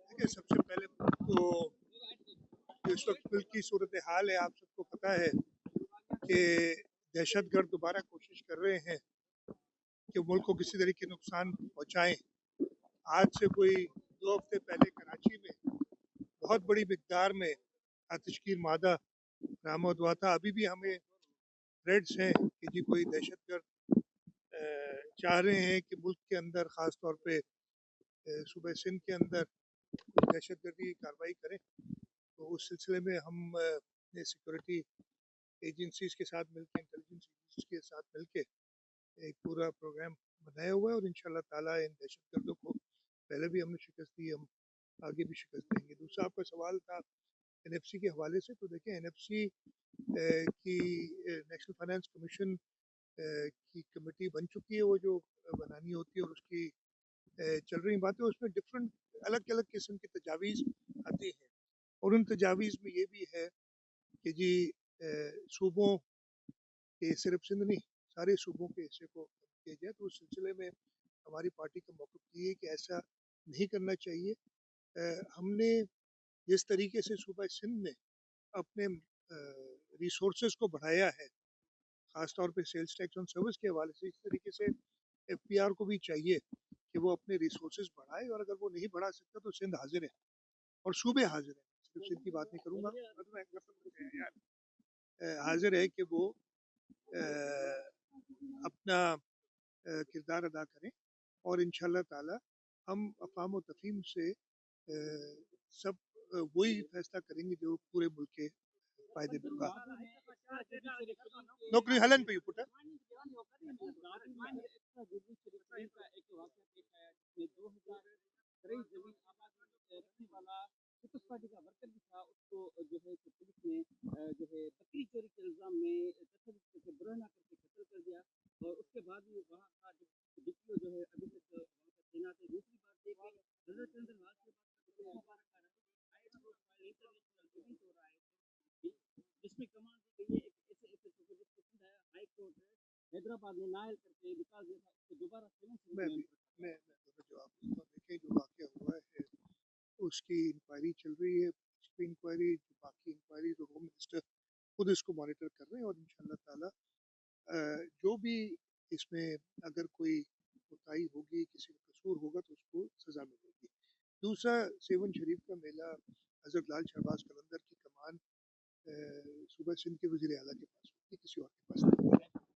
देखिए सबसे पहले तो इस वक्त मुल्क की सूरत हाल है, आप सबको पता है कि दहशतगर्द दोबारा कोशिश कर रहे हैं कि मुल्क को किसी तरीके के नुकसान पहुंचाएं। आज से कोई 2 हफ्ते पहले कराची में बहुत बड़ी मिकदार में आतिशगीर मादा बरामद हुआ था। अभी भी हमें थ्रेड्स हैं कि जी कोई दहशतगर्द चाह रहे हैं कि मुल्क के अंदर ख़ास तौर पे सूबे सिंध के अंदर दहशतगर्दी की कार्रवाई करें। तो उस सिलसिले में हम अपने सिक्योरिटी एजेंसीज के साथ मिलकर, इंटेलिजेंस एजेंसीज के साथ मिलकर एक पूरा प्रोग्राम बनाया हुआ है और इंशाल्लाह ताला इन दहशतगर्दों को पहले भी हमने शिकस्त दी, हम आगे भी शिकस्त देंगे। दूसरा आपका सवाल था एनएफसी के हवाले से, तो देखें एनएफसी की नेशनल फाइनेंस कमीशन की कमेटी बन चुकी है, वो जो बनानी होती है और उसकी चल रही बातें, उसमें डिफरेंट अलग अलग किस्म की तजावीज़ आती हैं और उन तजावीज़ में ये भी है कि जी सूबों के सिर्फ सिंध नहीं सारे सूबों के हिस्से को किया जाए। तो उस सिलसिले में हमारी पार्टी का मौक़िफ़ ये है कि ऐसा नहीं करना चाहिए। हमने जिस तरीके से सूबा सिंध ने अपने रिसोर्सेज को बढ़ाया है, ख़ास तौर पे सेल्स टैक्स ऑन सर्विस के हवाले से, इस तरीके से एफपीआर को भी चाहिए कि वो अपने रिसोर्सेज बढ़ाए और अगर वो नहीं बढ़ा सकता तो सिंध हाजिर है और सूबे हाजिर हैं, सिर्फ सिंध की बात नहीं करूँगा, हाजिर है कि वो अपना किरदार अदा करें और इंशाल्लाह ताला हम अफ़ाम व तफ़हीम से सब वही फैसला करेंगे जो पूरे मुल्क के फ़ायदे में होगा। नौकरी हलन पे पुट पार्टी का वर्कर भी था, उसको जो है कि पुलिस ने जो है बकरी चोरी के इल्जाम में बरहना करके कत्ल कर दिया और उसके बाद भी वहाँ का जो डीपीओ जो है अभी तक वहाँ पर तैनात है। दूसरी बात ये कि हजरत चंद्र नाज के बाद मुबारक का इंटरनेशनल इवेंट हो रहा है जिसमें कमान दी गई है एक ऐसे ऐसे जिसको सिंध हाई कोर्ट हैदराबाद में नायल करके निकाल दिया था, उसको दोबारा मैं जवाब दूंगा। देखिए जो वाक़या हुआ है उसकी इंक्वायरी चल रही है, इंक्वायरी बाकी इंक्वायरी तो होम मिनिस्टर खुद इसको मॉनिटर कर रहे हैं और इंशाल्लाह ताला जो भी इसमें अगर कोई कोताही होगी, किसी का कसूर होगा तो उसको सज़ा मिलेगी। दूसरा, सेवन शरीफ का मेला हज़रत लाल शहबाज कलंदर की कमान सूबा सिंध के वज़ीर आला के पास होती, किसी और के पास नहीं।